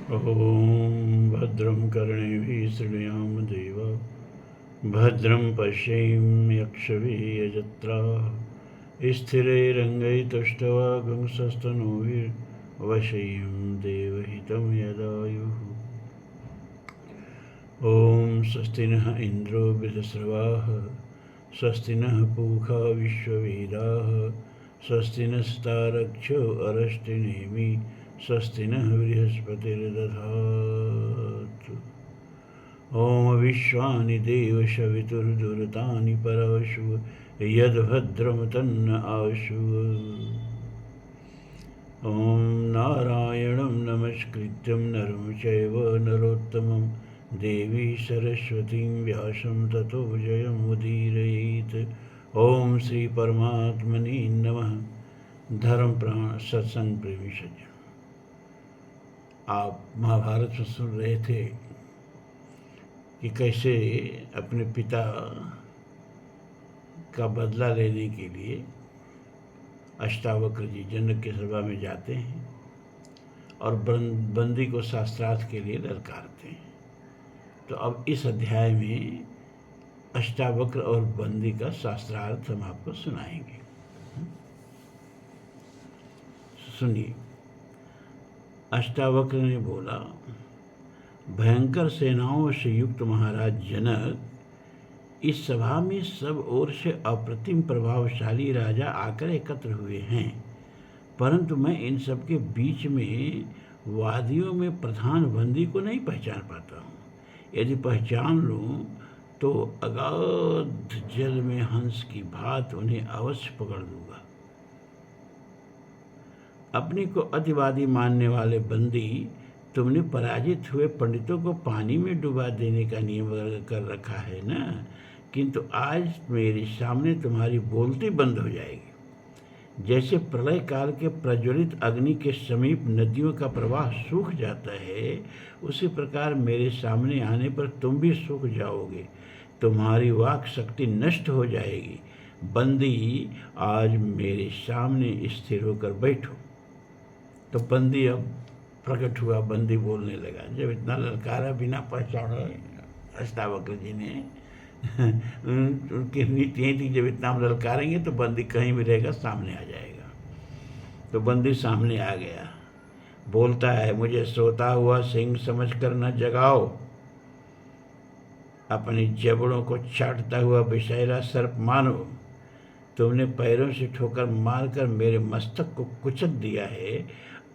ॐ भद्रं कर्णेभिः शृणुयाम देवा भद्रं पश्येम्यक्षभिर्यजत्राः स्थिरैरङ्गैस्तुष्टवागुंसस्तनूभिर्वशेयं देवहितं यदायुः। ॐ स्वस्ति नः इन्द्रो वृधस्रवाः स्वस्ति नः पूषा विश्ववेदाः स्वस्ति नस्तारक्षो अरष्टिनेमि स्वस्ति नः बृहस्पतिर्दधातु। ॐ विश्वानि देवशवितुर्दुरतानि परशु यद्भद्रं तन्न आशु। ॐ नारायणं नमस्कृत्यं नरं चैव नरोत्तमं देवी सरस्वतीं व्यासं ततो जयमुदीरयेत्। ॐ श्री परमात्मने नमः। धर्म प्राण सत्संग प्रेमी सज्जन, आप महाभारत में सुन रहे थे कि कैसे अपने पिता का बदला लेने के लिए अष्टावक्र जी जनक की सभा में जाते हैं और बंदी को शास्त्रार्थ के लिए ललकारते हैं। तो अब इस अध्याय में अष्टावक्र और बंदी का शास्त्रार्थ हम आपको सुनाएंगे। सुनिए। अष्टावक्र ने बोला, भयंकर सेनाओं से युक्त महाराज जनक, इस सभा में सब ओर से अप्रतिम प्रभावशाली राजा आकर एकत्र हुए हैं, परंतु मैं इन सब के बीच में वादियों में प्रधान बंदी को नहीं पहचान पाता हूँ। यदि पहचान लूँ तो अगाध जल में हंस की भांत उन्हें अवश्य पकड़ लूँगा। अपने को अतिवादी मानने वाले बंदी, तुमने पराजित हुए पंडितों को पानी में डुबा देने का नियम कर रखा है ना, किंतु आज मेरे सामने तुम्हारी बोलती बंद हो जाएगी। जैसे प्रलय काल के प्रज्वलित अग्नि के समीप नदियों का प्रवाह सूख जाता है, उसी प्रकार मेरे सामने आने पर तुम भी सूख जाओगे, तुम्हारी वाक शक्ति नष्ट हो जाएगी। बंदी, आज मेरे सामने स्थिर होकर बैठो। तो बंदी अब प्रकट हुआ, बंदी बोलने लगा। जब इतना ललकारा बिना पहचाने अष्टावक्र जी ने, उनकी नीति यही थी, जब इतना हम ललकारेंगे तो बंदी कहीं भी रहेगा, सामने आ जाएगा। तो बंदी सामने आ गया, बोलता है, मुझे सोता हुआ सिंह समझकर न जगाओ, अपनी जबड़ों को चाटता हुआ विषैला सर्प मानो। तुमने पैरों से ठोकर मारकर मेरे मस्तक को कुचल दिया है।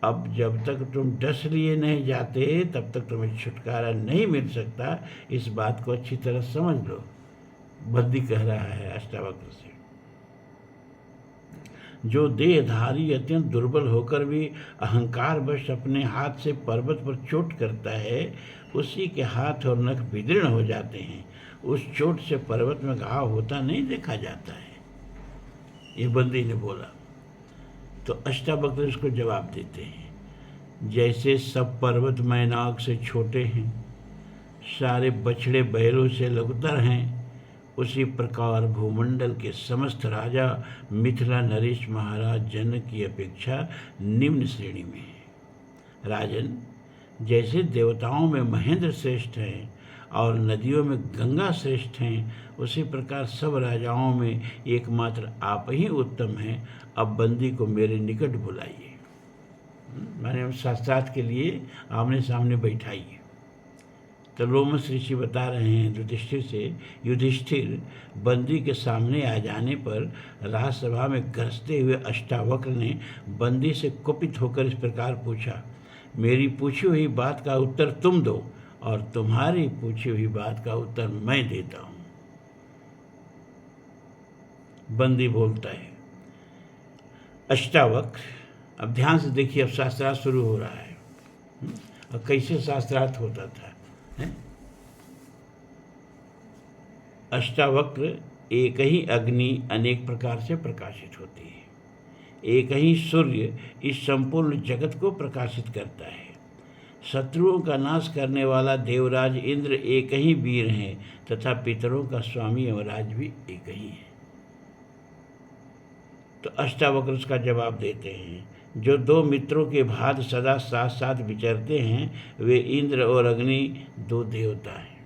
अब जब तक तुम डस लिए नहीं जाते तब तक तुम्हें छुटकारा नहीं मिल सकता, इस बात को अच्छी तरह समझ लो। बंदी कह रहा है अष्टावक्र से। जो देहधारी अत्यंत दुर्बल होकर भी अहंकारवश अपने हाथ से पर्वत पर चोट करता है, उसी के हाथ और नख विदीर्ण हो जाते हैं। उस चोट से पर्वत में घाव होता नहीं देखा जाता है। ये बंदी ने बोला। तो अष्टावक्र इसको जवाब देते हैं, जैसे सब पर्वत मैनाक से छोटे हैं, सारे बछड़े बैलों से लघुतर हैं, उसी प्रकार भूमंडल के समस्त राजा मिथिला नरेश महाराज जनक की अपेक्षा निम्न श्रेणी में हैं। राजन, जैसे देवताओं में महेंद्र श्रेष्ठ हैं और नदियों में गंगा श्रेष्ठ हैं, उसी प्रकार सब राजाओं में एकमात्र आप ही उत्तम हैं। अब बंदी को मेरे निकट बुलाइए, मैंने शास्त्रार्थ के लिए आमने सामने बैठाइए। तो लोमस ऋषि बता रहे हैं युधिष्ठिर से, युधिष्ठिर, बंदी के सामने आ जाने पर राजसभा में गरजते हुए अष्टावक्र ने बंदी से कुपित होकर इस प्रकार पूछा, मेरी पूछी हुई बात का उत्तर तुम दो और तुम्हारी पूछी हुई बात का उत्तर मैं देता हूँ। बंदी बोलता है, अष्टावक्र, अब ध्यान से देखिए, अब शास्त्रार्थ शुरू हो रहा है। और कैसे शास्त्रार्थ होता था, है? अष्टावक्र, एक ही अग्नि अनेक प्रकार से प्रकाशित होती है, एक ही सूर्य इस संपूर्ण जगत को प्रकाशित करता है। शत्रुओं का नाश करने वाला देवराज इंद्र एक ही वीर हैं तथा पितरों का स्वामी यमराज भी एक ही है। तो अष्टावक्र उसका जवाब देते हैं, जो दो मित्रों के भांति सदा साथ साथ विचरते हैं, वे इंद्र और अग्नि दो देवता हैं।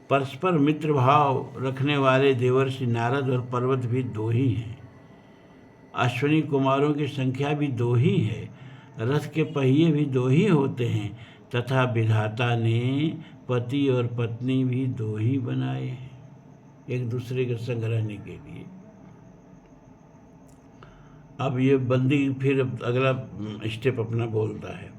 परस्पर मित्र भाव रखने वाले देवर्षि नारद और पर्वत भी दो ही हैं। अश्विनी कुमारों की संख्या भी दो ही है। रथ के पहिए भी दो ही होते हैं तथा विधाता ने पति और पत्नी भी दो ही बनाए हैं, एक दूसरे के संग रहने के लिए। अब ये बंदी फिर अगला स्टेप अपना बोलता है।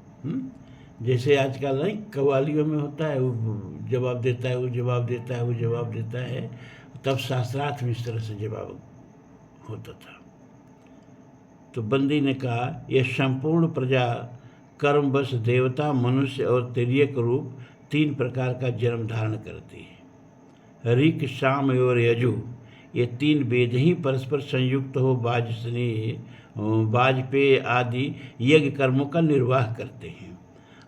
जैसे आजकल नहीं कव्वालियों में होता है, वो जवाब देता है, वो जवाब देता है, वो जवाब देता है, तब शास्त्रार्थ में इस तरह से जवाब होता था। तो बंदी ने कहा, यह संपूर्ण प्रजा कर्मवश देवता, मनुष्य और तिर्यक रूप तीन प्रकार का जन्म धारण करती है। ऋक, साम और यजु, ये तीन वेद ही परस्पर संयुक्त हो वाजपेय आदि यज्ञ कर्मों का निर्वाह करते हैं।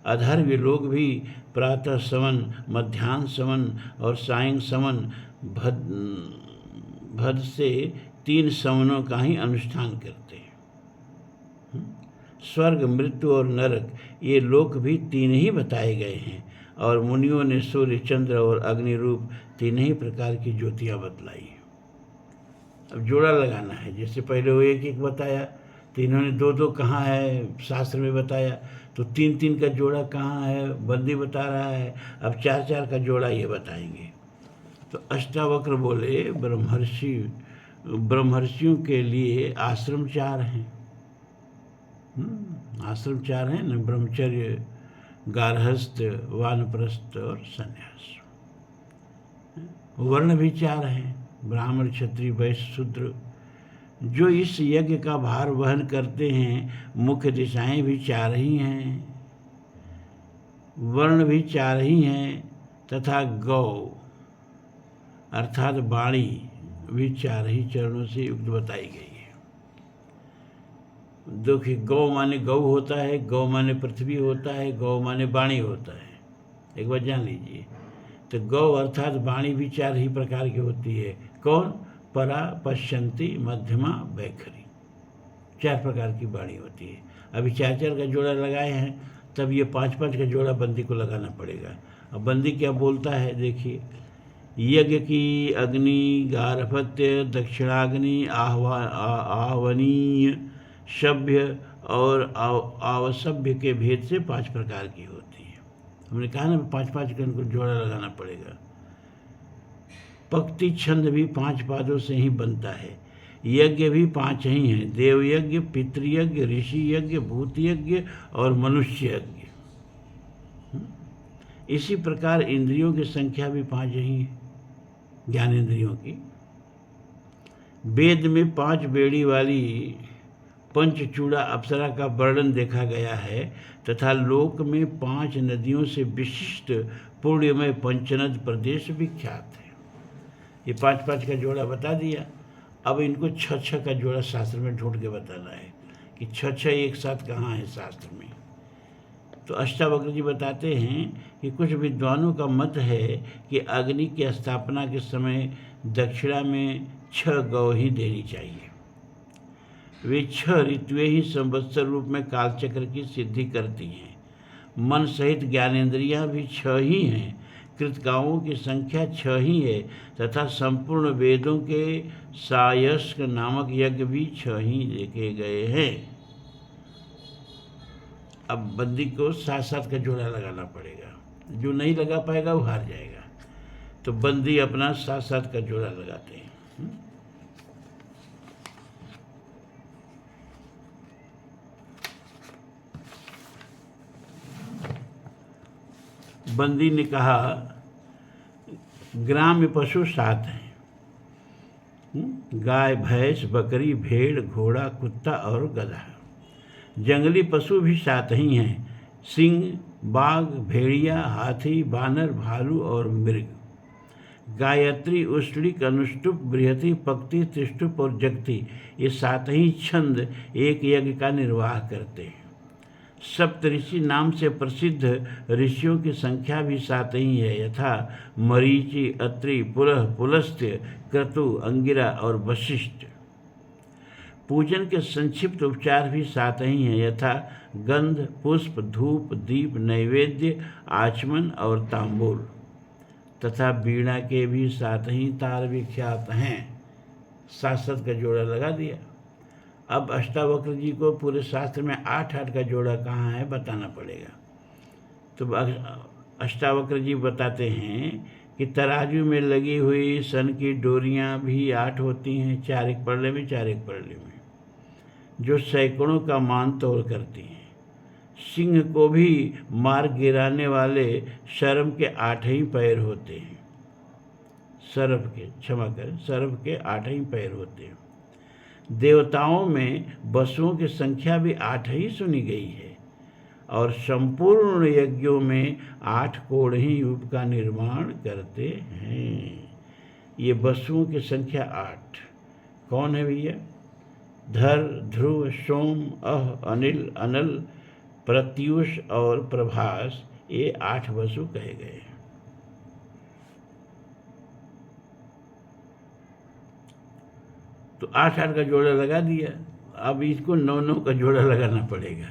अधर्वी लोग भी प्रातः सवन, मध्याह्न सवन और सायं सवन भद से तीन सवनों का ही अनुष्ठान करते हैं। स्वर्ग, मृत्यु और नरक, ये लोक भी तीन ही बताए गए हैं और मुनियों ने सूर्य, चंद्र और अग्नि रूप तीन ही प्रकार की ज्योतियाँ बतलाई। अब जोड़ा लगाना है, जैसे पहले वो एक एक बताया, तो इन्होंने दो दो कहाँ है शास्त्र में बताया, तो तीन तीन का जोड़ा कहाँ है बंदी बता रहा है। अब चार चार का जोड़ा ये बताएंगे। तो अष्टावक्र बोले, ब्रह्मर्षियों के लिए आश्रम चार हैं। आश्रम चार हैं न, ब्रह्मचर्य, गार्हस्थ, वानप्रस्थ और संन्यास। वर्ण भी चार हैं, ब्राह्मण, क्षत्रिय, वैश्य, शूद्र। जो इस यज्ञ का भार वहन करते हैं, मुख्य दिशाएं भी चार ही हैं, वर्ण भी चार ही हैं तथा गौ अर्थात वाणी भी चार ही चरणों से युक्त बताई गई है। देखिए, गौ माने गौ होता है, गौ माने पृथ्वी होता है, गौ माने वाणी होता है। एक बार जान लीजिए। तो गौ अर्थात वाणी भी चार ही प्रकार की होती है। कौन? परा, पश्यंती, मध्यमा, वैखरी, चार प्रकार की वाणी होती है। अभी चार चार का जोड़ा लगाए हैं, तब ये पांच पांच का जोड़ा बंदी को लगाना पड़ेगा। अब बंदी क्या बोलता है देखिए, यज्ञ की अग्नि, गार्हपत्य, दक्षिणाग्नि, आहवनीय, सभ्य और आवसभ्य के भेद से पांच प्रकार की होती है। हमने कहा ना पांच पांच का इनको जोड़ा लगाना पड़ेगा। पक्ति छंद भी पांच पादों से ही बनता है। यज्ञ भी पांच ही हैं, देव यज्ञ, पितृयज्ञ, ऋषि यज्ञ, भूत यज्ञ और मनुष्य यज्ञ। इसी प्रकार इंद्रियों की संख्या भी पांच ही है, ज्ञानेंद्रियों की। वेद में पांच बेड़ी वाली पंचचूड़ा अप्सरा का वर्णन देखा गया है तथा लोक में पांच नदियों से विशिष्ट पुण्यमय पंचनद प्रदेश विख्यात है। ये पांच पांच का जोड़ा बता दिया। अब इनको छः छः का जोड़ा शास्त्र में ढूंढ के बताना है कि छः छः एक साथ कहाँ है शास्त्र में। तो अष्टावक्र जी बताते हैं कि कुछ विद्वानों का मत है कि अग्नि की स्थापना के समय दक्षिणा में 6 गौ ही देनी चाहिए। वे 6 ऋतुएं ही संवत्सर रूप में कालचक्र की सिद्धि करती हैं। मन सहित ज्ञानेंद्रियां भी 6 ही हैं। कृतकाओं की संख्या 6 ही है तथा संपूर्ण वेदों के सायस्क नामक यज्ञ भी 6 ही देखे गए हैं। अब बंदी को 7-7 का जोड़ा लगाना पड़ेगा। जो नहीं लगा पाएगा वो हार जाएगा। तो बंदी अपना 7-7 का जोड़ा लगाते हैं। बंदी ने कहा, ग्राम्य पशु 7 हैं, गाय, भैंस, बकरी, भेड़, घोड़ा, कुत्ता और गधा। जंगली पशु भी 7 ही हैं, सिंह, बाघ, भेड़िया, हाथी, बानर, भालू और मृग। गायत्री, उष्णिक, अनुष्टुप, बृहति, पक्ति, त्रिष्टुप और जगति, ये 7 ही छंद एक यज्ञ का निर्वाह करते हैं। सप्तऋषि नाम से प्रसिद्ध ऋषियों की संख्या भी 7 ही है, यथा मरीचि, अत्रि, पुलह, पुलस्त्य, क्रतु, अंगिरा और वशिष्ठ। पूजन के संक्षिप्त उपचार भी सात ही हैं, यथा गंध, पुष्प, धूप, दीप, नैवेद्य, आचमन और तांबूल। तथा वीणा के भी सात ही तार विख्यात हैं। 7 का जोड़ा लगा दिया। अब अष्टावक्र जी को पूरे शास्त्र में 8 का जोड़ा कहाँ है बताना पड़ेगा। तो अष्टावक्र जी बताते हैं कि तराजू में लगी हुई सन की डोरियां भी 8 होती हैं, 4 एक पल्ले में, 4 एक पल्ले में, जो सैकड़ों का मान तोल करती हैं। सिंह को भी मार गिराने वाले सर्प के 8 ही पैर होते हैं। सर्प के 8 ही पैर होते हैं। देवताओं में वसुओं की संख्या भी 8 ही सुनी गई है और संपूर्ण यज्ञों में 8 कोढ़ ही यूप का निर्माण करते हैं। ये वसुओं की संख्या 8 कौन है भैया? धर, ध्रुव, सोम, अह, अनिल, अनल, प्रत्यूष और प्रभास, ये 8 वसु कहे गए हैं। तो 8 का जोड़ा लगा दिया। अब इसको 9 का जोड़ा लगाना पड़ेगा।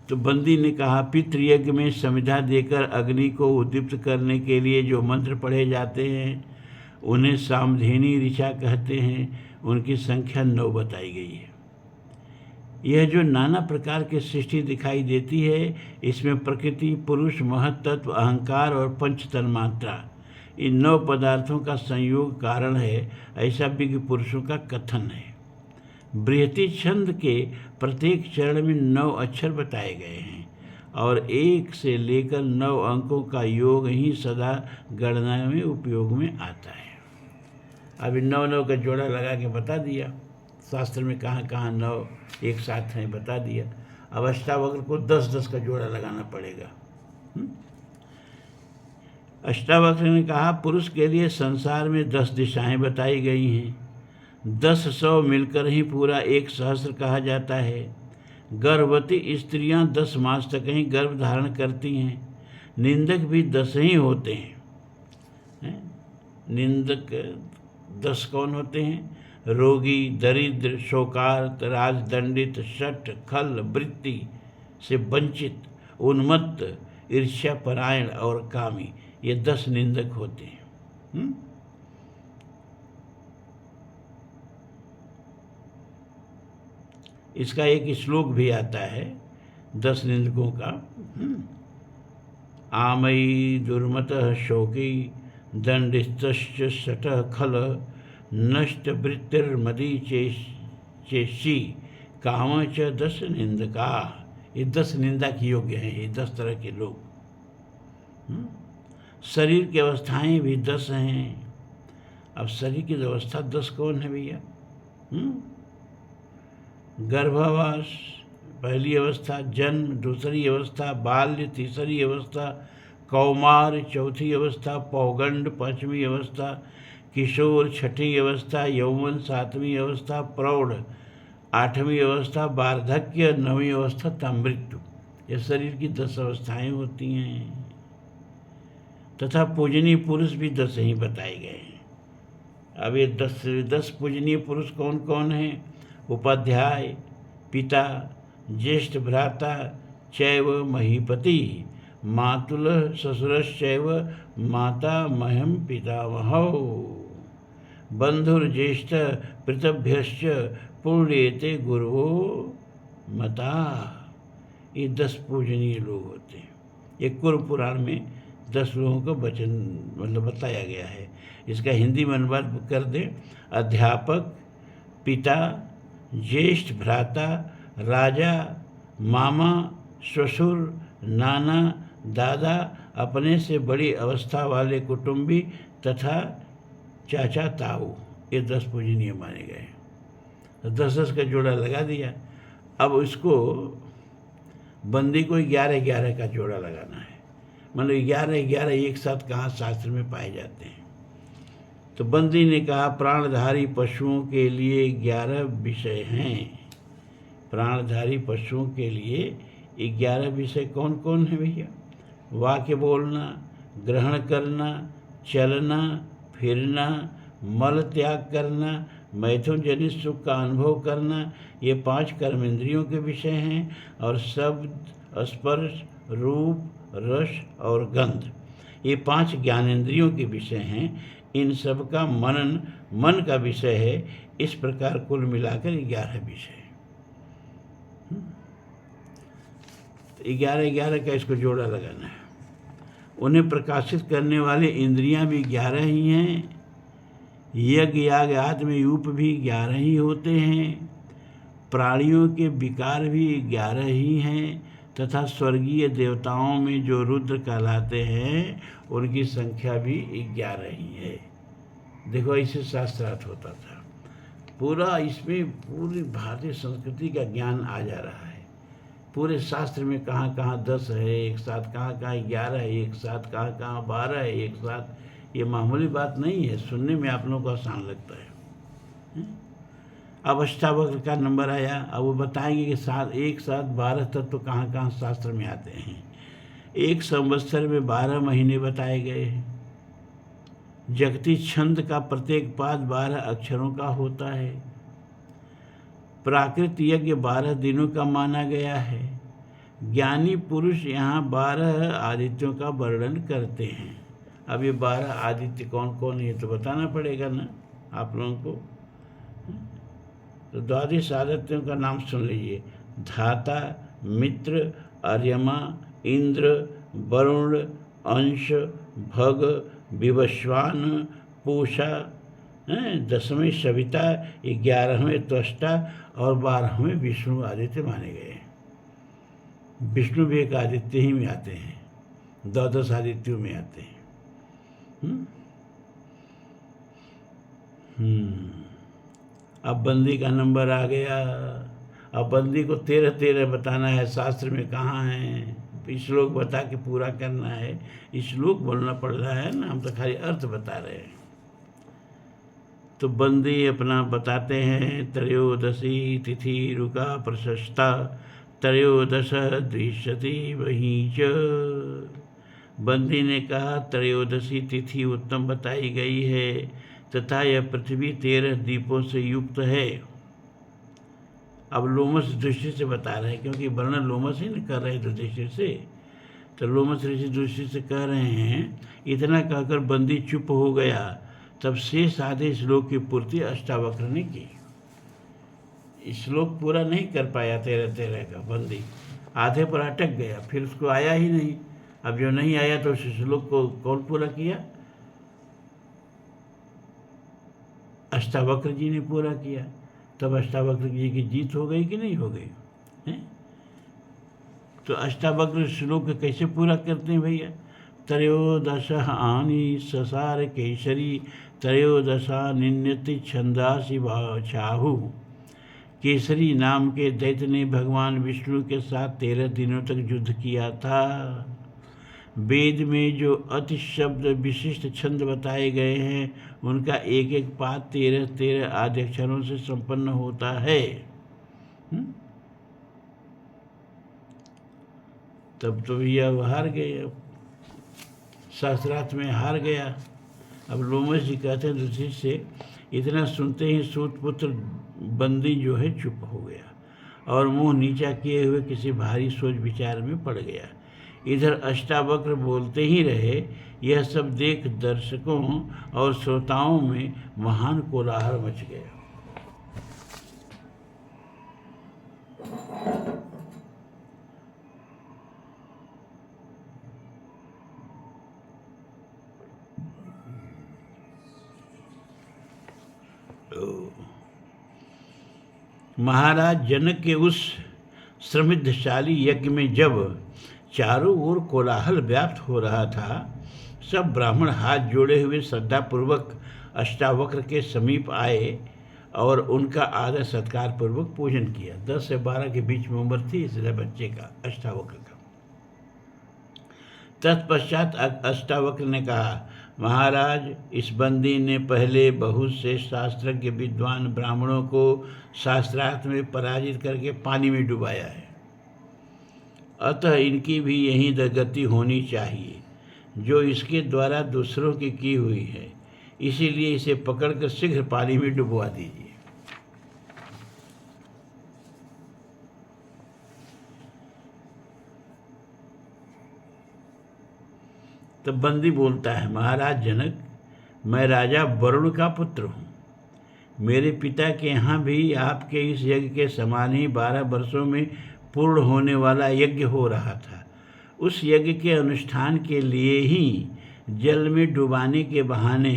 तो बंदी ने कहा, पितृयज्ञ में समिधा देकर अग्नि को उद्दीप्त करने के लिए जो मंत्र पढ़े जाते हैं उन्हें सामधेनी ऋचा कहते हैं। उनकी संख्या 9 बताई गई है। यह जो नाना प्रकार की सृष्टि दिखाई देती है, इसमें प्रकृति, पुरुष, महत्त्व, अहंकार और पंच तन्मात्रा, इन 9 पदार्थों का संयोग कारण है, ऐसा विज्ञ पुरुषों का कथन है। बृहति छंद के प्रत्येक चरण में 9 अक्षर बताए गए हैं और 1 से लेकर 9 अंकों का योग ही सदा गणना में उपयोग में आता है। अभी 9 का जोड़ा लगा के बता दिया। शास्त्र में कहाँ कहाँ 9 एक साथ हैं बता दिया। अब अष्टावक्र को 10 का जोड़ा लगाना पड़ेगा। अष्टावक्र ने कहा, पुरुष के लिए संसार में 10 दिशाएं बताई गई हैं। 10 100 मिलकर ही पूरा 1 सहस्र कहा जाता है। गर्भवती स्त्रियां 10 मास तक ही गर्भ धारण करती हैं। निंदक भी 10 ही होते हैं। निंदक 10 कौन होते हैं? रोगी, दरिद्र, शोकार्त, राजदंडित, शठ, खल, वृत्ति से वंचित, उन्मत्त, ईर्ष्यापरायण और कामी, ये 10 निंदक होते हैं। इसका एक श्लोक भी आता है 10 निंदकों का। आमयी दुर्मतः शोकी दंडितश्च शठः खल नष्ट वृत्तिर्मदी चेशी काम च 10 निंदका। ये 10 निंदा के योग्य हैं, ये 10 तरह के लोग। शरीर की अवस्थाएं भी 10 हैं। अब शरीर की अवस्था 10 कौन है भैया? गर्भावास पहली अवस्था, जन्म दूसरी अवस्था, बाल्य तीसरी अवस्था, कौमार चौथी अवस्था, पौगंड पांचवी अवस्था, किशोर छठी अवस्था, यौवन सातवीं अवस्था, प्रौढ़ आठवीं अवस्था, वार्धक्य नवीं अवस्था, तथा मृत्यु। ये शरीर की 10 अवस्थाएं होती हैं। तथा पूजनीय पुरुष भी 10 ही बताए गए हैं। अब ये 10 पूजनीय पुरुष कौन कौन हैं? उपाध्याय, पिता, ज्येष्ठ भ्राता, चैव महीपति, मातुल ससुरश्चैव माता मह्यम पितामहौ, बंधुर्ज्येष्ठ पृतभ्यश्च पुण्येते गुरुवो मता। ये 10 पूजनीय लोग होते हैं। ये कुर्म पुराण में 10 लोगों का वचन मतलब बताया गया है। इसका हिंदी में अनुवाद कर दें। अध्यापक, पिता, ज्येष्ठ भ्राता, राजा, मामा, ससुर, नाना, दादा, अपने से बड़ी अवस्था वाले कुटुंबी तथा चाचा ताऊ, ये 10 पूजनीय माने गए। तो 10 का जोड़ा लगा दिया। अब इसको बंदी को 11 का जोड़ा लगाना है। मतलब 11 एक साथ कहाँ शास्त्र में पाए जाते हैं। तो बंदी ने कहा, प्राणधारी पशुओं के लिए 11 विषय हैं। प्राणधारी पशुओं के लिए 11 विषय कौन कौन है भैया? वाक्य बोलना, ग्रहण करना, चलना, फिरना, मल त्याग करना, मैथुन जनित सुख का अनुभव करना, ये 5 कर्मेंद्रियों के विषय हैं। और शब्द, स्पर्श, रूप, रस और गंध, ये 5 ज्ञानेंद्रियों के विषय हैं। इन सब का मनन मन का विषय है। इस प्रकार कुल मिलाकर 11 विषय। 11 का इसको जोड़ा लगाना है। उन्हें प्रकाशित करने वाले इंद्रियां भी 11 ही हैं। यज्ञ याग आत्मयूप भी 11 ही होते हैं। प्राणियों के विकार भी 11 ही हैं। तथा स्वर्गीय देवताओं में जो रुद्र कहलाते हैं उनकी संख्या भी 11 ही है। देखो, ऐसे शास्त्रार्थ होता था। पूरा इसमें पूरी भारतीय संस्कृति का ज्ञान आ जा रहा है। पूरे शास्त्र में कहाँ कहाँ 10 है एक साथ, कहाँ कहाँ 11 है एक साथ, कहाँ कहाँ 12 है एक साथ। ये मामूली बात नहीं है, सुनने में आप लोगों को आसान लगता है। अब अष्टावक्र का नंबर आया। अब वो बताएंगे कि एक साथ 12 तत्व कहाँ कहाँ शास्त्र में आते हैं। एक संवत्सर में 12 महीने बताए गए हैं। जगती छंद का प्रत्येक पाद 12 अक्षरों का होता है। प्राकृत यज्ञ 12 दिनों का माना गया है। ज्ञानी पुरुष यहाँ 12 आदित्यों का वर्णन करते हैं। अब ये 12 आदित्य कौन कौन है तो बताना पड़ेगा ना आप लोगों को। तो द्वादश आदित्यों का नाम सुन लीजिए। धाता, मित्र, अर्यमा, इंद्र, वरुण, अंश, भग, विवस्वान, पूषा, 10वें सविता, 11वें त्वष्टा और 12वें विष्णु आदित्य माने गए हैं। विष्णु भी एक आदित्य ही में आते हैं, 12 आदित्यों में आते हैं। अब बंदी का नंबर आ गया। अब बंदी को 13 बताना है। शास्त्र में कहाँ है, श्लोक बता के पूरा करना है। श्लोक बोलना पड़ रहा है ना, हम तो खाली अर्थ बता रहे हैं। तो बंदी अपना बताते हैं। त्रयोदशी तिथि रुका प्रशस्ता, त्रयोदश दृश्यति वहीं च। बंदी ने कहा त्रयोदशी तिथि उत्तम बताई गई है तथा यह पृथ्वी 13 दीपों से युक्त है। अब लोमस दृष्टि से बता रहे हैं, क्योंकि वर्णन लोमस ही न कर रहे हैं दृष्टि से, तो लोमस ऋषि दृष्टि से कह रहे हैं। इतना कहकर बंदी चुप हो गया। तब शेष आधे श्लोक की पूर्ति अष्टावक्र ने की। श्लोक पूरा नहीं कर पाया 13 का बंदी, आधे पर अटक गया। फिर उसको आया ही नहीं। अब जो नहीं आया तो उस श्लोक को कौन पूरा किया? अष्टावक्र जी ने पूरा किया। तब अष्टावक्र जी की जीत हो गई कि नहीं हो गई है? तो अष्टावक्र श्लोक कैसे पूरा करते हैं भैया? त्रयोदश आनी ससार केसरी, त्रयोदशा निन्यति छंदासी चाहु। केसरी नाम के दैत्य ने भगवान विष्णु के साथ 13 दिनों तक युद्ध किया था। वेद में जो अति शब्द विशिष्ट छंद बताए गए हैं उनका एक एक पाद 13 आदि अक्षरों से संपन्न होता है। तब तो भैया वो हार गए, शास्त्रार्थ में हार गया। अब लोमस जी कहते हैं ऋषि से, इतना सुनते ही सूतपुत्र बंदी जो है चुप हो गया और मुंह नीचा किए हुए किसी भारी सोच विचार में पड़ गया। इधर अष्टावक्र बोलते ही रहे। यह सब देख दर्शकों और श्रोताओं में महान कोलाहल मच गया। महाराज जनक के उस समृद्धशाली यज्ञ में जब चारों ओर कोलाहल व्याप्त हो रहा था, सब ब्राह्मण हाथ जोड़े हुए श्रद्धापूर्वक अष्टावक्र के समीप आए और उनका आदर सत्कार पूर्वक पूजन किया। 10 से 12 के बीच में उम्र थी इसलिए बच्चे का, अष्टावक्र का। तत्पश्चात अष्टावक्र ने कहा, महाराज, इस बंदी ने पहले बहुत से शास्त्रज्ञ विद्वान ब्राह्मणों को शास्त्रार्थ में पराजित करके पानी में डुबाया है। अतः इनकी भी यही गति होनी चाहिए जो इसके द्वारा दूसरों की हुई है। इसीलिए इसे पकड़कर शीघ्र पानी में डुबवा दीजिए। तब बंदी बोलता है, महाराज जनक, मैं राजा वरुण का पुत्र हूँ। मेरे पिता के यहाँ भी आपके इस यज्ञ के समान ही 12 वर्षों में पूर्ण होने वाला यज्ञ हो रहा था। उस यज्ञ के अनुष्ठान के लिए ही जल में डुबाने के बहाने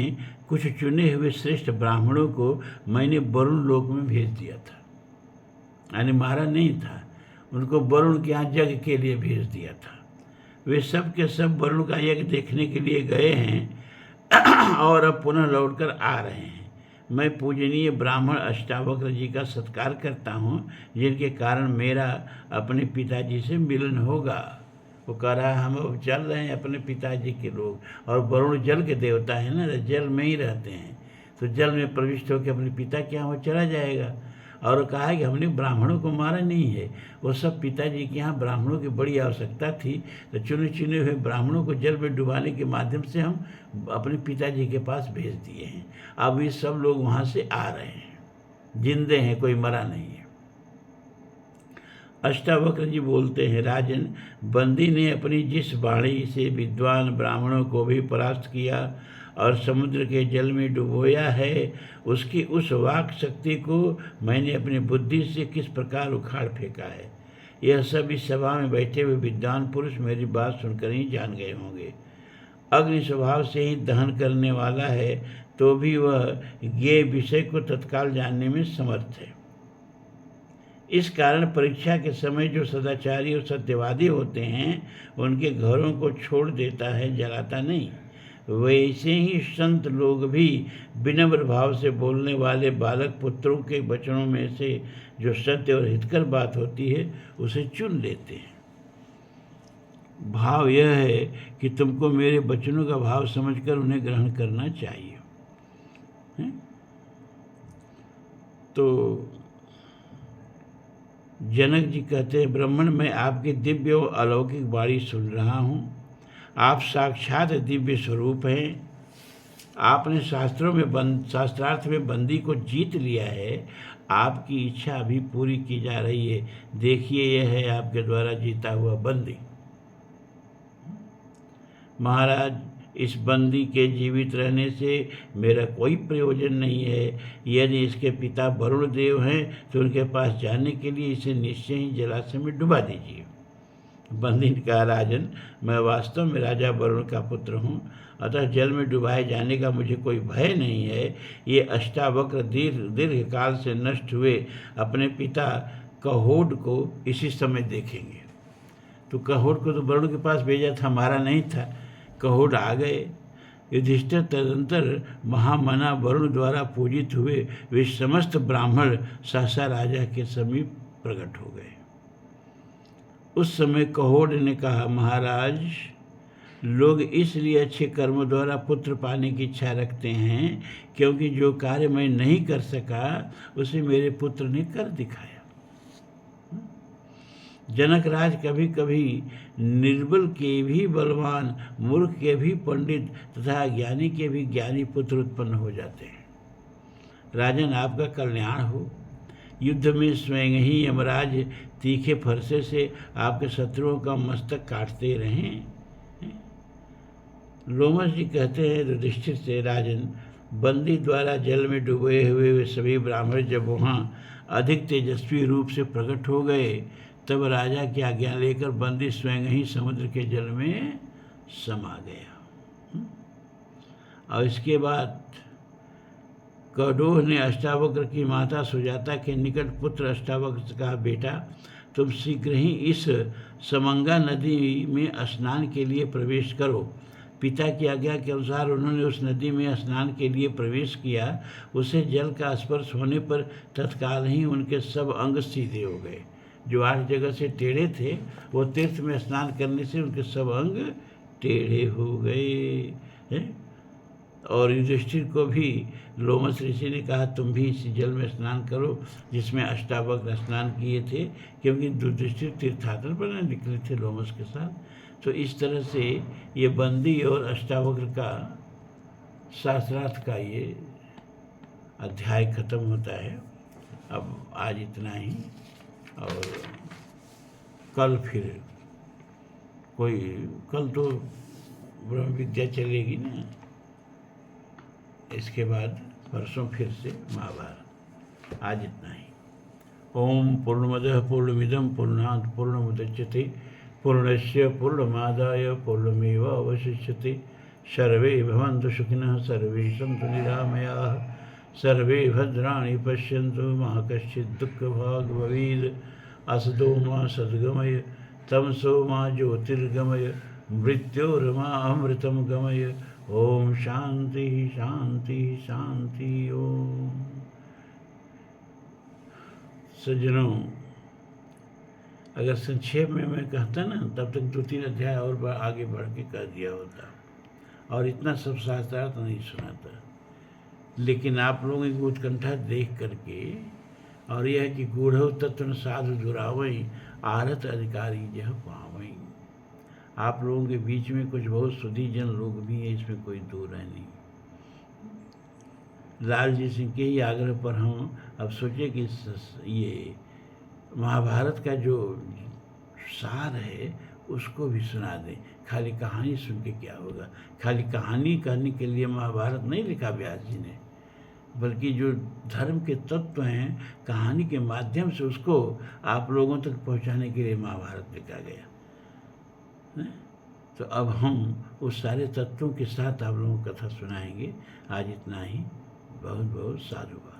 कुछ चुने हुए श्रेष्ठ ब्राह्मणों को मैंने वरुण लोक में भेज दिया था। यानी मारा नहीं था, उनको वरुण के यहाँ यज्ञ के लिए भेज दिया था। वे सब के सब वरुण का यज्ञ देखने के लिए गए हैं और अब पुनः लौटकर आ रहे हैं। मैं पूजनीय ब्राह्मण अष्टावक्र जी का सत्कार करता हूँ, जिनके कारण मेरा अपने पिताजी से मिलन होगा। वो कह रहा है, हम अब चल रहे हैं अपने पिताजी के लोग, और वरुण जल के देवता है ना, जल में ही रहते हैं, तो जल में प्रविष्ट होकर अपने पिता के यहाँ वो चला जाएगा। और कहा है कि हमने ब्राह्मणों को मारा नहीं है, वो सब पिताजी के यहाँ ब्राह्मणों की बड़ी आवश्यकता थी, तो चुने चुने हुए ब्राह्मणों को जल में डुबाने के माध्यम से हम अपने पिताजी के पास भेज दिए हैं। अब ये सब लोग वहाँ से आ रहे हैं, जिंदे हैं, कोई मरा नहीं है। अष्टावक्र जी बोलते हैं, राजन, बंदी ने अपनी जिस वाणी से विद्वान ब्राह्मणों को भी परास्त किया और समुद्र के जल में डुबोया है, उसकी उस वाक शक्ति को मैंने अपनी बुद्धि से किस प्रकार उखाड़ फेंका है, यह सब इस सभा में बैठे हुए विद्वान पुरुष मेरी बात सुनकर ही जान गए होंगे। अग्नि स्वभाव से ही दहन करने वाला है, तो भी वह ये विषय को तत्काल जानने में समर्थ है। इस कारण परीक्षा के समय जो सदाचारी और सत्यवादी होते हैं, उनके घरों को छोड़ देता है, जलाता नहीं। वैसे ही संत लोग भी विनम्र भाव से बोलने वाले बालक पुत्रों के वचनों में से जो सत्य और हितकर बात होती है, उसे चुन लेते हैं। भाव यह है कि तुमको मेरे वचनों का भाव समझकर उन्हें ग्रहण करना चाहिए। तो जनक जी कहते हैं, ब्राह्मण, मैं आपकी दिव्य और अलौकिक वाणी सुन रहा हूँ। आप साक्षात दिव्य स्वरूप हैं। आपने शास्त्रार्थ में बंदी को जीत लिया है। आपकी इच्छा अभी पूरी की जा रही है। देखिए, यह है आपके द्वारा जीता हुआ बंदी। महाराज, इस बंदी के जीवित रहने से मेरा कोई प्रयोजन नहीं है। यदि इसके पिता वरुण देव हैं तो उनके पास जाने के लिए इसे निश्चय ही जलाशय में डुबा दीजिए। बंदी ने कहा, राजन, मैं वास्तव में राजा वरुण का पुत्र हूँ, अतः जल में डुबाए जाने का मुझे कोई भय नहीं है। ये अष्टावक्र दीर्घ काल से नष्ट हुए अपने पिता कहोड को इसी समय देखेंगे। तो कहोड को तो वरुण के पास भेजा था, हमारा नहीं था। कहोड आ गए। युधिष्ठिर तदंतर महामना वरुण द्वारा पूजित हुए वे समस्त ब्राह्मण सहसा राजा के समीप प्रकट हो गए। उस समय कहोड ने कहा, महाराज, लोग इसलिए अच्छे कर्म द्वारा पुत्र पाने की इच्छा रखते हैं क्योंकि जो कार्य मैं नहीं कर सका उसे मेरे पुत्र ने कर दिखाया। जनक राज, कभी कभी निर्बल के भी बलवान, मूर्ख के भी पंडित तथा ज्ञानी के भी ज्ञानी पुत्र उत्पन्न हो जाते हैं। राजन, आपका कल्याण हो। युद्ध में स्वयं ही यमराज तीखे फरसे से आपके शत्रुओं का मस्तक काटते रहें। लोमस जी कहते हैं युधिष्ठिर से, राजन, बंदी द्वारा जल में डूबे हुए वे सभी ब्राह्मण जब वहाँ अधिक तेजस्वी रूप से प्रकट हो गए, तब राजा की आज्ञा लेकर बंदी स्वयं ही समुद्र के जल में समा गया। और इसके बाद कौडोह ने अष्टावक्र की माता सुजाता के निकट पुत्र अष्टावक्र से कहा, बेटा, तुम शीघ्र ही इस समंगा नदी में स्नान के लिए प्रवेश करो। पिता की आज्ञा के अनुसार उन्होंने उस नदी में स्नान के लिए प्रवेश किया। उसे जल का स्पर्श होने पर तत्काल ही उनके सब अंग सीधे हो गए। जो 8 जगह से टेढ़े थे, वो तीर्थ में स्नान करने से उनके सब अंग टेढ़े हो गए। और युधिष्ठिर को भी लोमस ऋषि ने कहा, तुम भी इस जल में स्नान करो जिसमें अष्टावक्र स्नान किए थे, क्योंकि युधिष्ठिर तीर्थयात्रा पर निकले थे लोमस के साथ। तो इस तरह से ये बंदी और अष्टावक्र का शास्त्रार्थ का ये अध्याय खत्म होता है। अब आज इतना ही, और कल फिर कल तो ब्रह्म विद्या चलेगी ना, इसके बाद परसों फिर से महाभारत। आज इतना ही। ओम पूर्णमदः पूर्णमिदं पूर्णात् पूर्णमुदच्यते पूर्णस्य पूर्णमादाय पूर्णमेवावशिष्यते। सर्वे भवन्तु सुखिनः, सर्वे सन्तु निरामयाः, सर्वे भद्राणि पश्यन्तु, मा कश्चित् दुःखभाग् भवेत्। असतो मा सद्गमय, तमसो मा ज्योतिर्गमय, मृत्योर्मा अमृतं गमय। ओम शांति शांति शांति। ओम। सज्जनों, अगर संक्षेप में मैं कहता ना, तब तक 2-3 अध्याय और आगे बढ़ के कह दिया होता, और इतना सब शास्त्रार्थ नहीं सुनाता। लेकिन आप लोगों की उत्कंठा देख करके, और यह है कि गूढ़ तत्व साधु दुरावई, आरत अधिकारी यह पावई। आप लोगों के बीच में कुछ बहुत सुधीजन लोग भी हैं, इसमें कोई दो राय नहीं। लालजी सिंह के ही आग्रह पर हम अब सोचे कि ये महाभारत का जो सार है उसको भी सुना दें। खाली कहानी सुन के क्या होगा? खाली कहानी कहने के लिए महाभारत नहीं लिखा व्यास जी ने, बल्कि जो धर्म के तत्व हैं कहानी के माध्यम से उसको आप लोगों तक पहुंचाने के लिए महाभारत लिखा गया। तो अब हम उस सारे तत्वों के साथ आप लोगों को कथा सुनाएंगे। आज इतना ही। बहुत बहुत साधुवाद।